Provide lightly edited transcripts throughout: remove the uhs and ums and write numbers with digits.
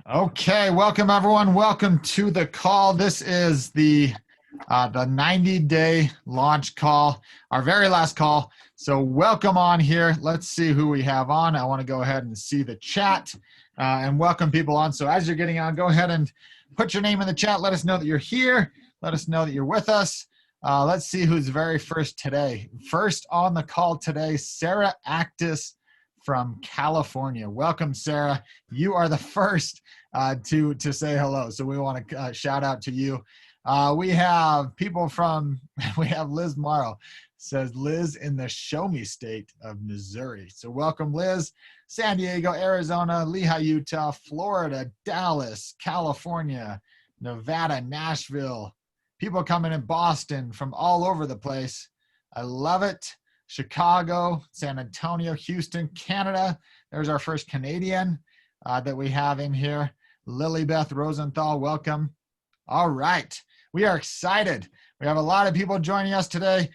Okay, welcome everyone. Welcome to the call. This is the 90-day launch call, our very last call. So welcome on here. Let's see who we have on. I want to go ahead and see the chat and welcome people on. So as you're getting on, go ahead and put your name in the chat. Let us know that you're here. Let us know that you're with us. Let's see who's very first today. First on the call today, Sarah Actis from California. Welcome, Sarah. You are the first to say hello. So we want to shout out to you. We have people we have Liz Morrow, says Liz in the show me state of Missouri. So welcome, Liz. San Diego, Arizona, Lehigh, Utah, Florida, Dallas, California, Nevada, Nashville. People coming in Boston from all over the place. I love it. Chicago, San Antonio, Houston, Canada. There's our first Canadian that we have in here. Lilybeth Rosenthal, welcome. All right, we are excited. We have a lot of people joining us today.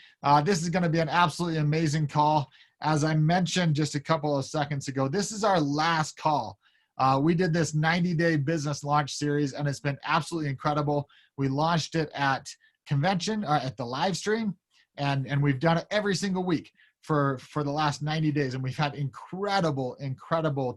This is going to be an absolutely amazing call. As I mentioned just a couple of seconds ago, this is our last call. We did this 90-day business launch series, and it's been absolutely incredible. We launched it at convention, at the live stream, and we've done it every single week for the last 90 days, and we've had incredible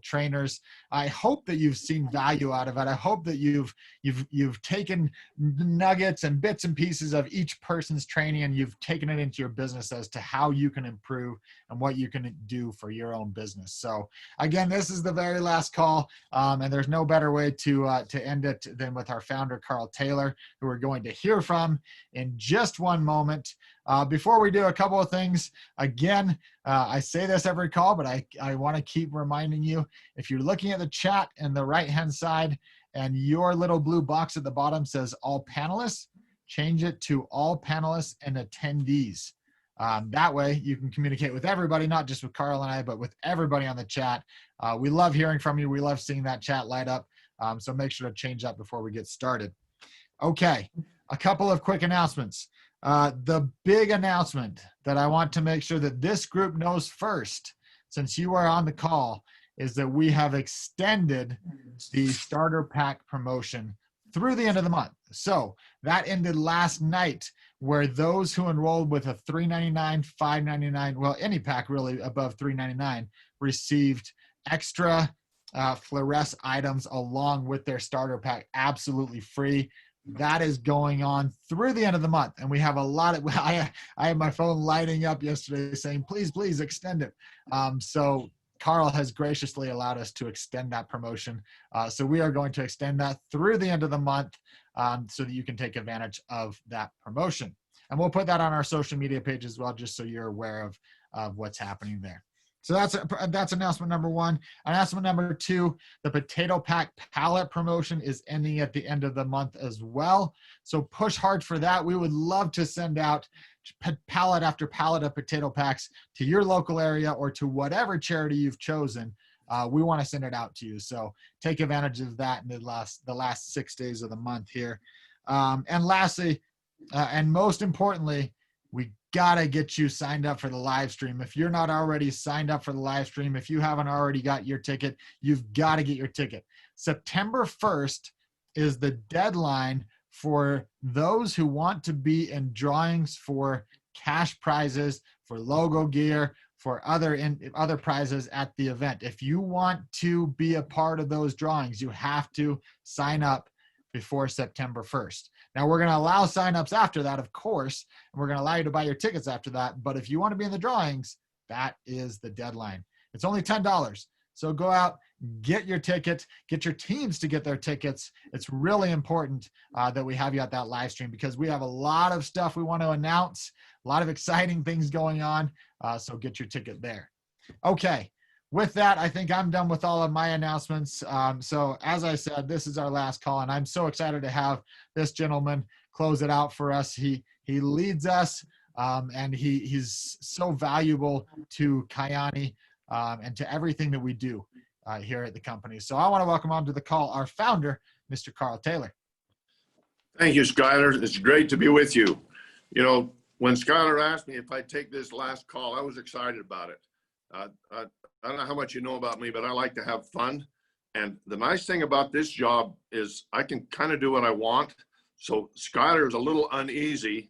trainers. I hope that you've seen value out of it. I hope that you've taken nuggets and bits and pieces of each person's training, and you've taken it into your business as to how you can improve and what you can do for your own business. So again, this is the very last call, and there's no better way to end it than with our founder, Carl Taylor, who we're going to hear from in just one moment. Before we do a couple of things, again, I say this every call, but I want to keep reminding you, if you're looking at the chat in the right-hand side and your little blue box at the bottom says all panelists, change it to all panelists and attendees. That way you can communicate with everybody, not just with Carl and I, but with everybody on the chat. We love hearing from you. We love seeing that chat light up. So make sure to change that before we get started. Okay, a couple of quick announcements. The big announcement that I want to make sure that this group knows first, since you are on the call, is that we have extended the starter pack promotion through the end of the month. So that ended last night, where those who enrolled with a $3.99, $5.99, well, any pack really above $3.99 received extra fluoresce items along with their starter pack absolutely free. That is going on through the end of the month. And we have a lot of, I had my phone lighting up yesterday saying, please extend it. So Carl has graciously allowed us to extend that promotion. So we are going to extend that through the end of the month so that you can take advantage of that promotion. And we'll put that on our social media page as well, just so you're aware of what's happening there. So that's announcement number one. Announcement number two, the Potato Pack pallet promotion is ending at the end of the month as well. So push hard for that. We would love to send out pallet after pallet of potato packs to your local area or to whatever charity you've chosen. We want to send it out to you. So take advantage of that in the last 6 days of the month here. And lastly, and most importantly, we gotta get you signed up for the live stream. If you're not already signed up for the live stream, if you haven't already got your ticket, you've got to get your ticket. September 1st is the deadline for those who want to be in drawings for cash prizes, for logo gear, for other prizes at the event. If you want to be a part of those drawings, you have to sign up before September 1st. Now, we're going to allow signups after that, of course, and we're going to allow you to buy your tickets after that. But if you want to be in the drawings, that is the deadline. It's only $10. So go out, get your ticket, get your teams to get their tickets. It's really important that we have you at that live stream because we have a lot of stuff we want to announce, a lot of exciting things going on. So get your ticket there. Okay. With that, I think I'm done with all of my announcements. So as I said, this is our last call, and I'm so excited to have this gentleman close it out for us. He leads us, and he's so valuable to Kyani and to everything that we do here at the company. So I want to welcome on to the call our founder, Mr. Carl Taylor. Thank you, Skylar. It's great to be with you. You know, when Skylar asked me if I'd take this last call, I was excited about it. I don't know how much you know about me, but I like to have fun. And the nice thing about this job is I can kind of do what I want. So Skylar is a little uneasy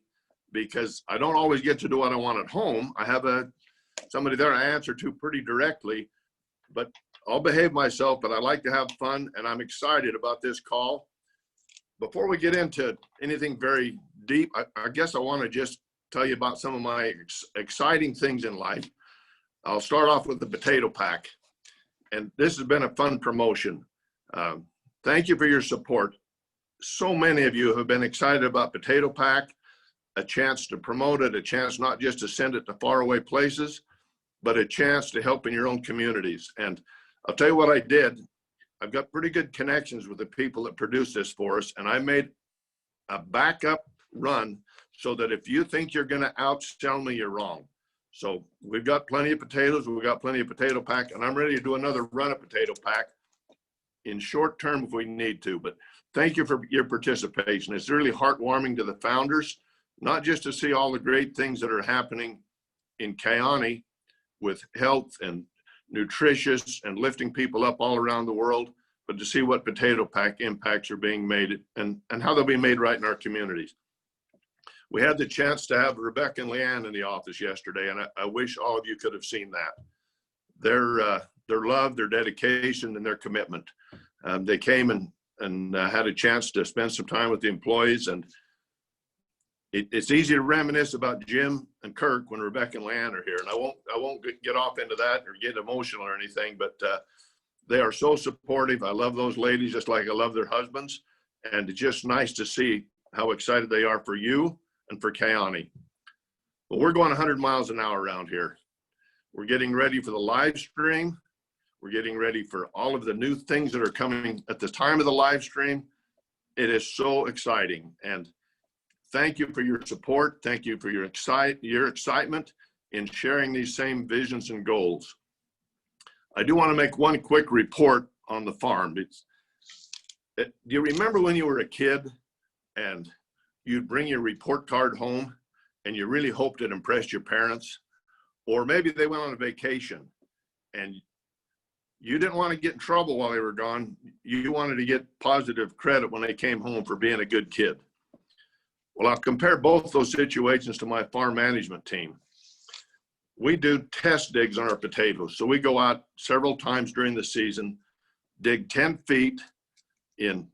because I don't always get to do what I want at home. I have somebody there I answer to pretty directly, but I'll behave myself, but I like to have fun, and I'm excited about this call. Before we get into anything very deep, I guess I want to just tell you about some of my exciting things in life. I'll start off with the potato pack, and this has been a fun promotion. Thank you for your support. So many of you have been excited about potato pack, a chance to promote it, a chance not just to send it to faraway places, but a chance to help in your own communities. And I'll tell you what I did. I've got pretty good connections with the people that produce this for us, and I made a backup run so that if you think you're going to outsell me, you're wrong. So we've got plenty of potatoes, we've got plenty of potato pack, and I'm ready to do another run of potato pack in short term if we need to. But thank you for your participation. It's really heartwarming to the founders, not just to see all the great things that are happening in Kyani with health and nutritious and lifting people up all around the world, but to see what potato pack impacts are being made and how they'll be made right in our communities. We had the chance to have Rebecca and Leanne in the office yesterday, and I wish all of you could have seen that. Their love, their dedication, and their commitment. They came and had a chance to spend some time with the employees, and it's easy to reminisce about Jim and Kirk when Rebecca and Leanne are here. And I won't get off into that or get emotional or anything, but they are so supportive. I love those ladies just like I love their husbands. And it's just nice to see how excited they are for you and for Kyani. Well, we're going 100 miles an hour around here. We're getting ready for the live stream. We're getting ready for all of the new things that are coming at the time of the live stream. It is so exciting. And thank you for your support. Thank you for your excitement in sharing these same visions and goals. I do want to make one quick report on the farm. Do you remember when you were a kid and you'd bring your report card home and you really hoped it impressed your parents? Or maybe they went on a vacation and you didn't want to get in trouble while they were gone. You wanted to get positive credit when they came home for being a good kid. Well, I'll compare both those situations to my farm management team. We do test digs on our potatoes. So we go out several times during the season, dig 10 feet in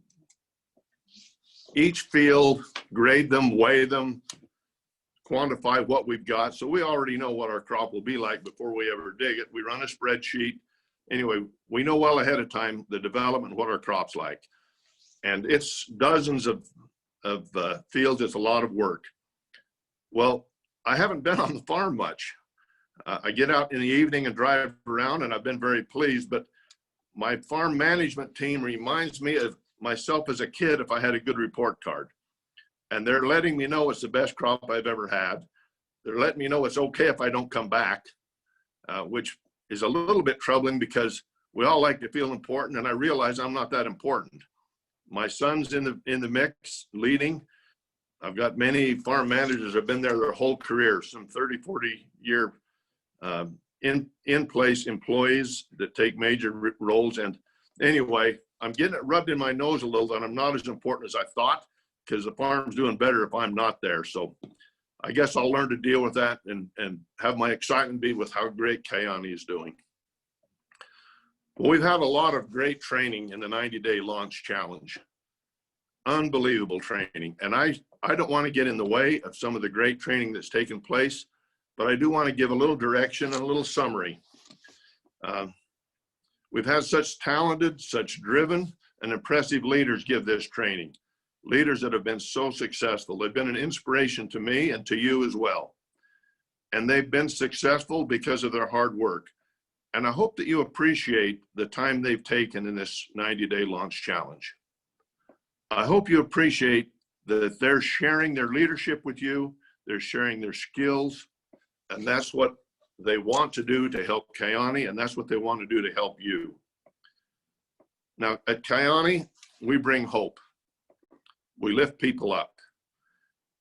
each field, grade them, weigh them, quantify what we've got. So we already know what our crop will be like before we ever dig it. We run a spreadsheet. Anyway, we know well ahead of time the development, what our crop's like. And it's dozens of fields. It's a lot of work. Well, I haven't been on the farm much. I get out in the evening and drive around, and I've been very pleased, but my farm management team reminds me of myself as a kid if I had a good report card. And they're letting me know it's the best crop I've ever had. They're letting me know it's okay if I don't come back, which is a little bit troubling because we all like to feel important, and I realize I'm not that important. My son's in the mix leading. I've got many farm managers have been there their whole career, some 30, 40 year in place employees that take major roles. And anyway, I'm getting it rubbed in my nose a little that I'm not as important as I thought because the farm's doing better if I'm not there. So I guess I'll learn to deal with that and have my excitement be with how great Kyani is doing. Well, we've had a lot of great training in the 90-day launch challenge. Unbelievable training. And I don't want to get in the way of some of the great training that's taken place, but I do want to give a little direction and a little summary. We've had such talented, such driven, and impressive leaders give this training. Leaders that have been so successful. They've been an inspiration to me and to you as well. And they've been successful because of their hard work. And I hope that you appreciate the time they've taken in this 90-day launch challenge. I hope you appreciate that they're sharing their leadership with you, they're sharing their skills, and that's what they want to do to help Kyani, and that's what they want to do to help you. Now, at Kyani, we bring hope. We lift people up.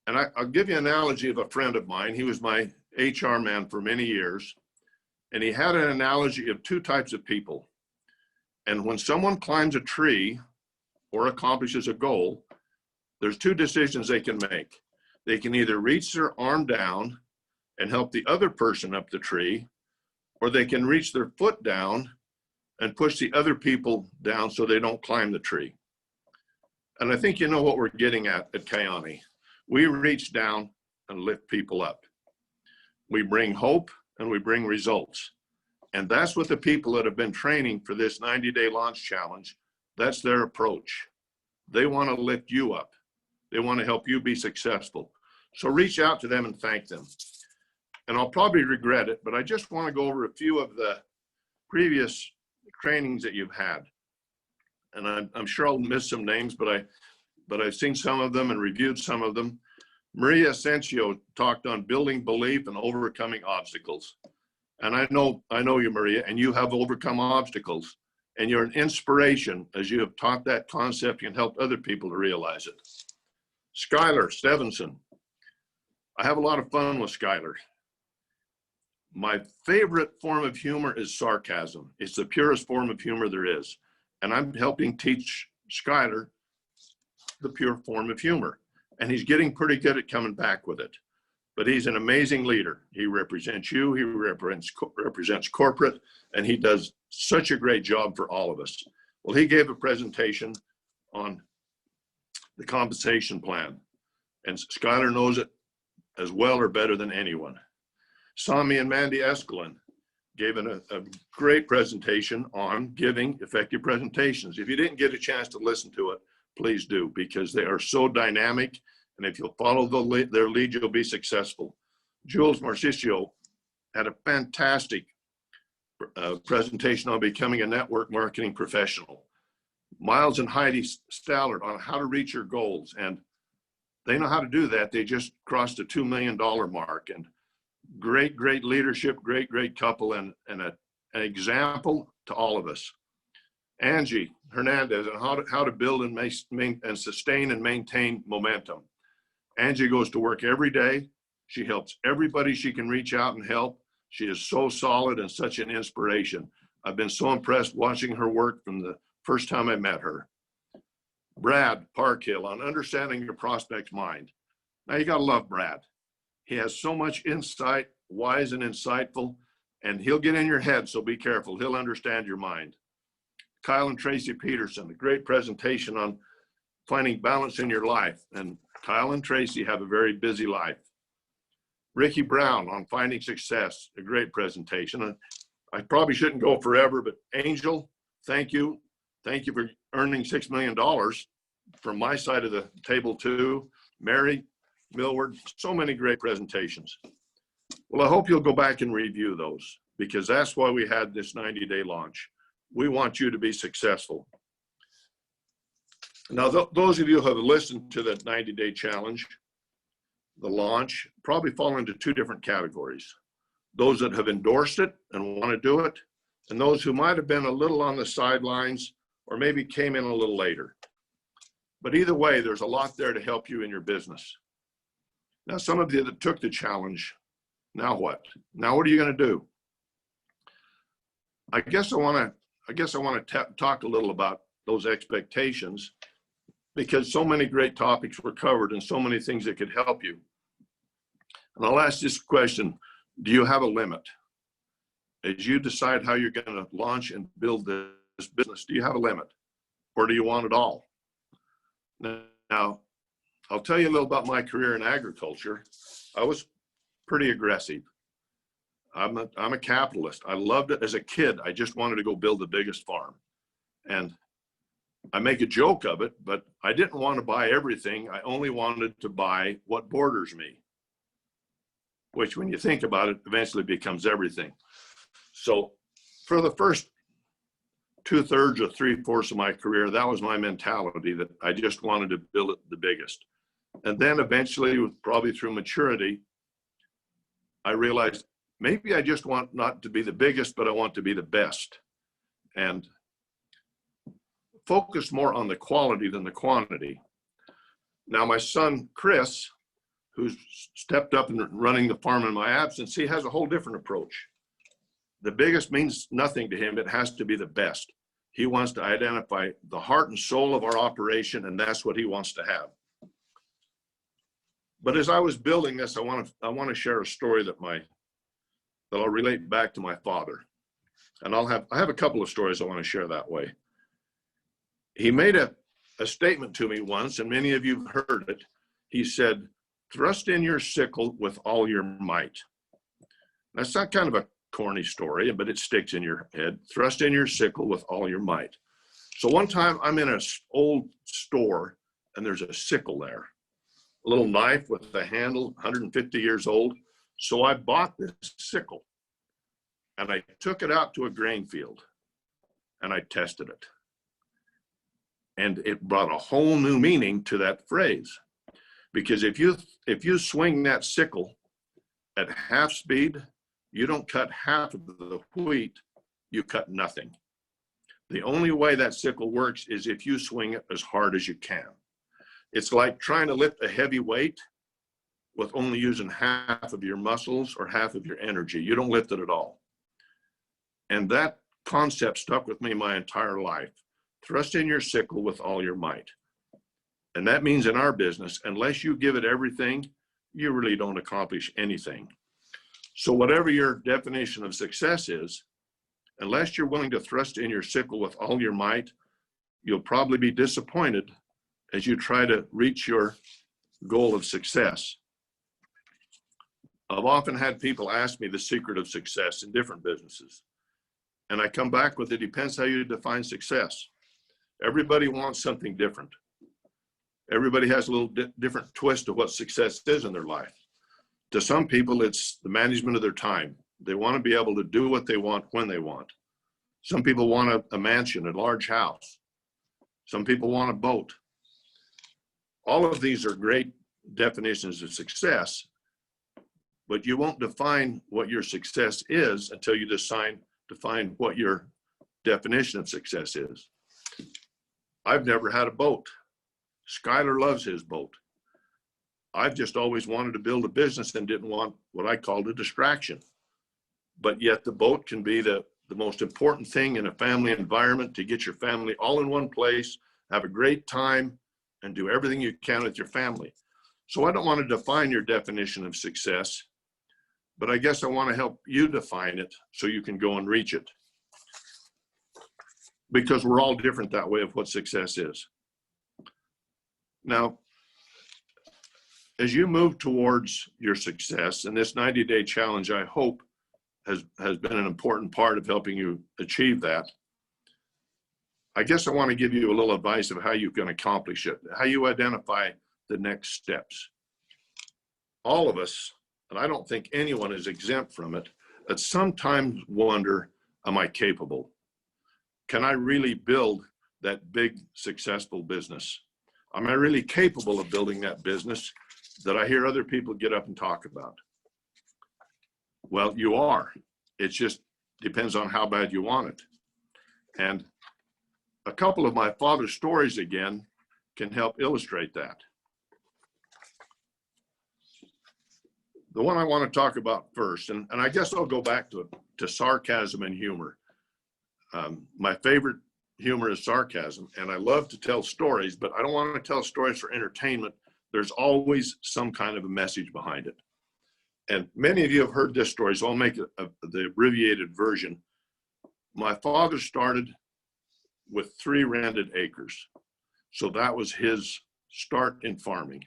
And I'll give you an analogy of a friend of mine. He was my HR man for many years, and he had an analogy of two types of people. And when someone climbs a tree or accomplishes a goal, there's two decisions they can make. They can either reach their arm down and help the other person up the tree, or they can reach their foot down and push the other people down so they don't climb the tree. And I think you know what we're getting at Kyani. We reach down and lift people up. We bring hope and we bring results. And that's what the people that have been training for this 90-day launch challenge, that's their approach. They want to lift you up. They want to help you be successful. So reach out to them and thank them. And I'll probably regret it, but I just want to go over a few of the previous trainings that you've had. And I'm sure I'll miss some names, but I've seen some of them and reviewed some of them. Maria Asensio talked on building belief and overcoming obstacles. And I know you, Maria, and you have overcome obstacles, and you're an inspiration as you have taught that concept and helped other people to realize it. Skylar Stevenson. I have a lot of fun with Skylar. My favorite form of humor is sarcasm. It's the purest form of humor there is. And I'm helping teach Skylar the pure form of humor. And he's getting pretty good at coming back with it. But he's an amazing leader. He represents you, he represents corporate, and he does such a great job for all of us. Well, he gave a presentation on the compensation plan, and Skylar knows it as well or better than anyone. Sami and Mandy Eskelin gave a great presentation on giving effective presentations. If you didn't get a chance to listen to it, please do, because they are so dynamic. And if you'll follow their lead, you'll be successful. Jules Marcisio had a fantastic presentation on becoming a network marketing professional. Miles and Heidi Stallard on how to reach your goals. And they know how to do that. They just crossed the $2 million mark. And great leadership, great couple, and an example to all of us. Angie Hernandez on how to build and sustain and maintain momentum. Angie goes to work every day. She helps everybody she can reach out and help. She is so solid and such an inspiration. I've been so impressed watching her work from the first time I met her. Brad Parkhill on understanding your prospect's mind. Now you gotta love Brad. He has so much insight, wise and insightful, and he'll get in your head, so be careful. He'll understand your mind. Kyle and Tracy Peterson, a great presentation on finding balance in your life. And Kyle and Tracy have a very busy life. Ricky Brown on finding success, a great presentation. And I probably shouldn't go forever, but Angel, thank you. Thank you for earning $6 million from my side of the table too. Mary Millward, so many great presentations. Well, I hope you'll go back and review those, because that's why we had this 90-day launch. We want you to be successful. Now, those of you who have listened to the 90-day challenge, the launch, probably fall into two different categories. Those that have endorsed it and want to do it, and those who might have been a little on the sidelines or maybe came in a little later. But either way, there's a lot there to help you in your business. Now, some of you that took the challenge, now what? Now what are you going to do? I guess I want to talk a little about those expectations, because so many great topics were covered and so many things that could help you. And I'll ask this question: do you have a limit? As you decide how you're going to launch and build this business, do you have a limit, or do you want it all? Now, I'll tell you a little about my career in agriculture. I was pretty aggressive. I'm a capitalist. I loved it as a kid. I just wanted to go build the biggest farm. And I make a joke of it, but I didn't want to buy everything. I only wanted to buy what borders me, which when you think about it, eventually becomes everything. So for the first 2/3 or 3/4 of my career, that was my mentality, that I just wanted to build it the biggest. And then eventually, probably through maturity, I realized maybe I just want not to be the biggest, but I want to be the best. And focus more on the quality than the quantity. Now, my son, Chris, who's stepped up and running the farm in my absence, he has a whole different approach. The biggest means nothing to him. It has to be the best. He wants to identify the heart and soul of our operation, and that's what he wants to have. But as I was building this, I want to share a story that I'll relate back to my father. And I have a couple of stories I want to share that way. He made a statement to me once, and many of you have heard it. He said, "Thrust in your sickle with all your might." That's not kind of a corny story, but it sticks in your head. Thrust in your sickle with all your might. So one time I'm in an old store and there's a sickle there, a little knife with a handle, 150 years old. So I bought this sickle and I took it out to a grain field and I tested it. And it brought a whole new meaning to that phrase. Because if you swing that sickle at half speed, you don't cut half of the wheat, you cut nothing. The only way that sickle works is if you swing it as hard as you can. It's like trying to lift a heavy weight with only using half of your muscles or half of your energy. You don't lift it at all. And that concept stuck with me my entire life. Thrust in your sickle with all your might. And that means in our business, unless you give it everything, you really don't accomplish anything. So whatever your definition of success is, unless you're willing to thrust in your sickle with all your might, you'll probably be disappointed as you try to reach your goal of success. I've often had people ask me the secret of success in different businesses. And I come back with, it depends how you define success. Everybody wants something different. Everybody has a little different twist of what success is in their life. To some people, it's the management of their time. They want to be able to do what they want when they want. Some people want a mansion, a large house. Some people want a boat. All of these are great definitions of success, but you won't define what your success is until you define what your definition of success is. I've never had a boat. Skylar loves his boat. I've just always wanted to build a business and didn't want what I called a distraction. But yet the boat can be the most important thing in a family environment, to get your family all in one place, have a great time, and do everything you can with your family. So I don't want to define your definition of success, but I guess I want to help you define it so you can go and reach it. Because we're all different that way of what success is. Now, as you move towards your success, and this 90-day challenge, I hope, has been an important part of helping you achieve that, I guess I want to give you a little advice of how you can accomplish it, how you identify the next steps. All of us, and I don't think anyone is exempt from it, at sometimes wonder, am I capable? Can I really build that big, successful business? Am I really capable of building that business that I hear other people get up and talk about? Well, you are. It just depends on how bad you want it. And a couple of my father's stories, again, can help illustrate that. The one I want to talk about first, and I guess I'll go back to sarcasm and humor. My favorite humor is sarcasm, and I love to tell stories, but I don't want to tell stories for entertainment. There's always some kind of a message behind it. And many of you have heard this story, so I'll make the abbreviated version. My father started with 3 rented acres. So that was his start in farming.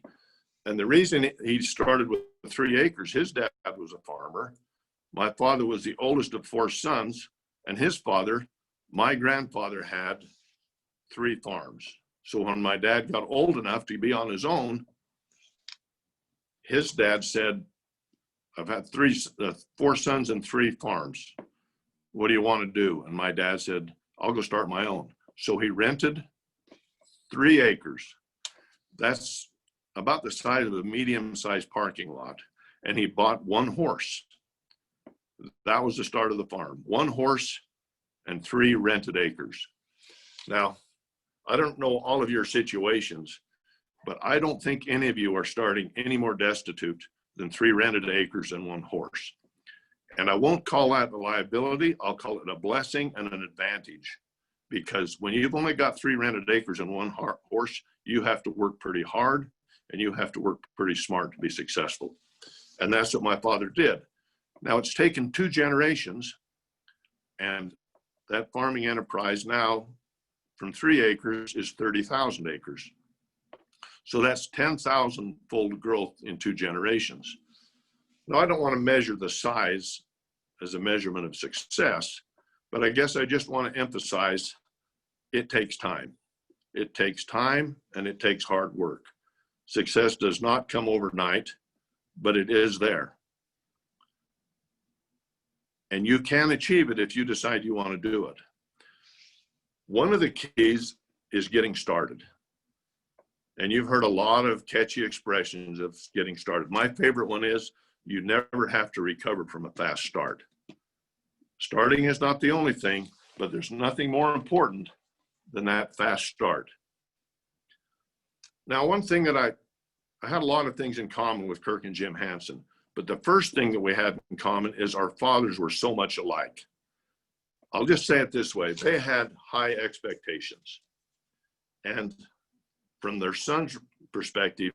And the reason he started with 3 acres, his dad was a farmer. My father was the oldest of 4 sons, and his father, my grandfather, had 3 farms. So when my dad got old enough to be on his own, his dad said, I've had 4 sons and 3 farms. What do you want to do? And my dad said, I'll go start my own. So he rented 3 acres. That's about the size of a medium-sized parking lot. And he bought 1 horse. That was the start of the farm. 1 horse and 3 rented acres. Now, I don't know all of your situations, but I don't think any of you are starting any more destitute than 3 rented acres and 1 horse. And I won't call that a liability. I'll call it a blessing and an advantage. because when you've only got 3 rented acres and 1 horse, you have to work pretty hard and you have to work pretty smart to be successful. And that's what my father did. Now it's taken 2 generations, and that farming enterprise now from 3 acres is 30,000 acres. So that's 10,000-fold growth in 2 generations. Now, I don't want to measure the size as a measurement of success, but I guess I just want to emphasize it takes time. It takes time and it takes hard work. Success does not come overnight, but it is there. And you can achieve it if you decide you want to do it. One of the keys is getting started. And you've heard a lot of catchy expressions of getting started. My favorite one is, you never have to recover from a fast start. Starting is not the only thing, but there's nothing more important than that fast start. Now, one thing that I had a lot of things in common with Kirk and Jim Hansen, but the first thing that we had in common is our fathers were so much alike. I'll just say it this way. They had high expectations. And from their son's perspective,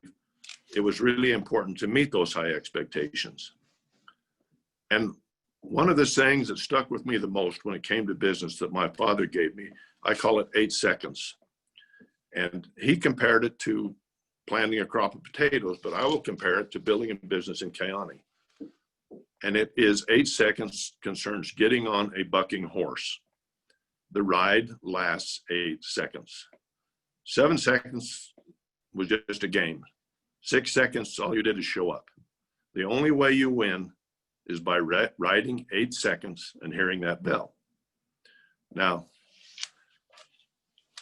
it was really important to meet those high expectations. And one of the sayings that stuck with me the most when it came to business that my father gave me, I call it 8 seconds. And he compared it to planting a crop of potatoes, but I will compare it to building a business in Kyani. And it is 8 seconds concerns getting on a bucking horse. The ride lasts 8 seconds. 7 seconds was just a game. 6 seconds, all you did is show up. The only way you win is by riding 8 seconds and hearing that bell. Now,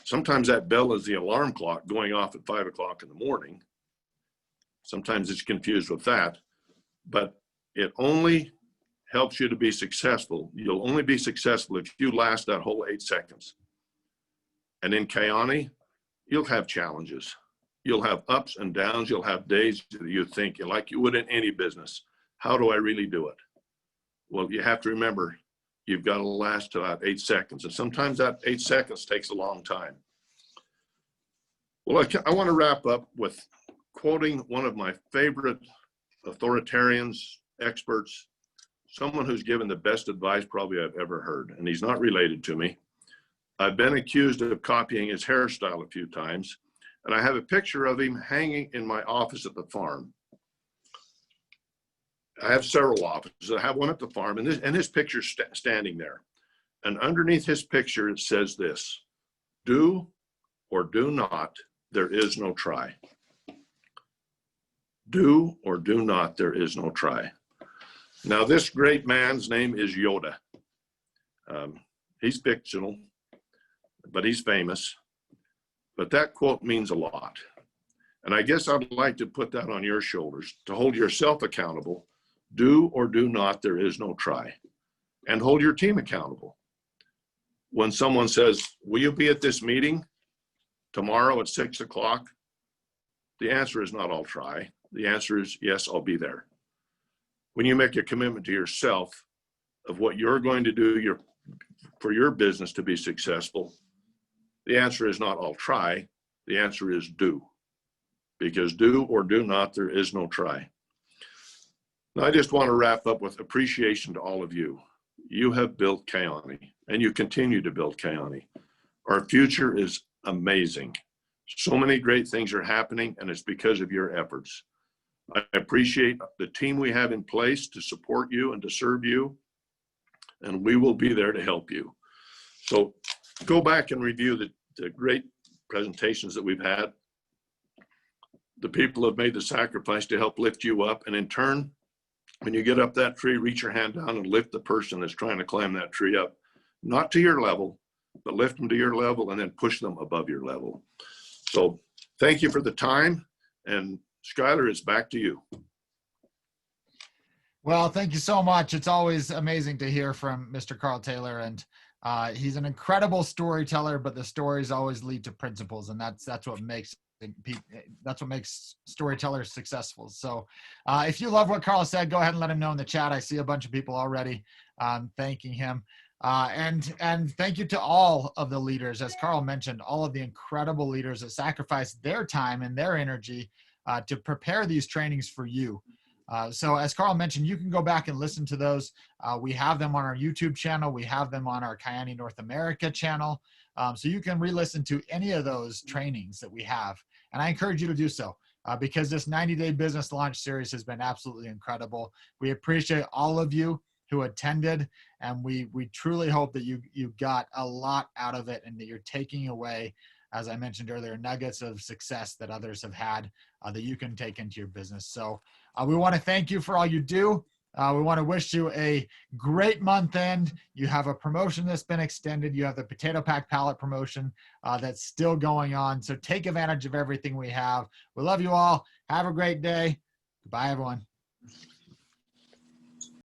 sometimes that bell is the alarm clock going off at 5 o'clock in the morning. Sometimes it's confused with that, but it only helps you to be successful. You'll only be successful if you last that whole 8 seconds. And in Kyani, you'll have challenges. You'll have ups and downs. You'll have days that you think, like you would in any business, how do I really do it? Well, you have to remember, you've got to last about 8 seconds. And sometimes that 8 seconds takes a long time. Well, I want to wrap up with quoting one of my favorite authoritarians, experts, someone who's given the best advice probably I've ever heard. And he's not related to me. I've been accused of copying his hairstyle a few times. And I have a picture of him hanging in my office at the farm. I have several offices. I have one at the farm, and his picture's standing there. And underneath his picture, it says this: do or do not, there is no try. Do or do not, there is no try. Now, this great man's name is Yoda. He's fictional, but he's famous. But that quote means a lot. And I guess I'd like to put that on your shoulders to hold yourself accountable. Do or do not, there is no try. And hold your team accountable. When someone says, will you be at this meeting tomorrow at 6 o'clock? The answer is not, I'll try. The answer is, yes, I'll be there. When you make a commitment to yourself of what you're going to do for your business to be successful, the answer is not, I'll try. The answer is do. Because do or do not, there is no try. Now, I just want to wrap up with appreciation to all of you. You have built Kyani, and you continue to build Kyani. Our future is amazing. So many great things are happening, and it's because of your efforts. I appreciate the team we have in place to support you and to serve you, and we will be there to help you. So go back and review the great presentations that we've had. The people have made the sacrifice to help lift you up, and in turn, when you get up that tree, reach your hand down and lift the person that's trying to climb that tree up, not to your level, but lift them to your level and then push them above your level. So thank you for the time, and Skylar, it's back to you. Well, thank you so much. It's always amazing to hear from Mr. Carl Taylor, and he's an incredible storyteller, but the stories always lead to principles, and that's what makes storytellers successful. So if you love what Carl said, go ahead and let him know in the chat. I see a bunch of people already thanking him. And thank you to all of the leaders, as Carl mentioned, all of the incredible leaders that sacrificed their time and their energy to prepare these trainings for you. So as Carl mentioned, you can go back and listen to those. We have them on our YouTube channel. We have them on our Kyani North America channel. So you can re-listen to any of those trainings that we have. And I encourage you to do so because this 90-day business launch series has been absolutely incredible. We appreciate all of you who attended, and we truly hope that you got a lot out of it and that you're taking away, as I mentioned earlier, nuggets of success that others have had that you can take into your business. So we want to thank you for all you do. We want to wish you a great month end. You have a promotion that's been extended. You have the Potato Pack Pallet promotion that's still going on. So take advantage of everything we have. We love you all. Have a great day. Goodbye, everyone.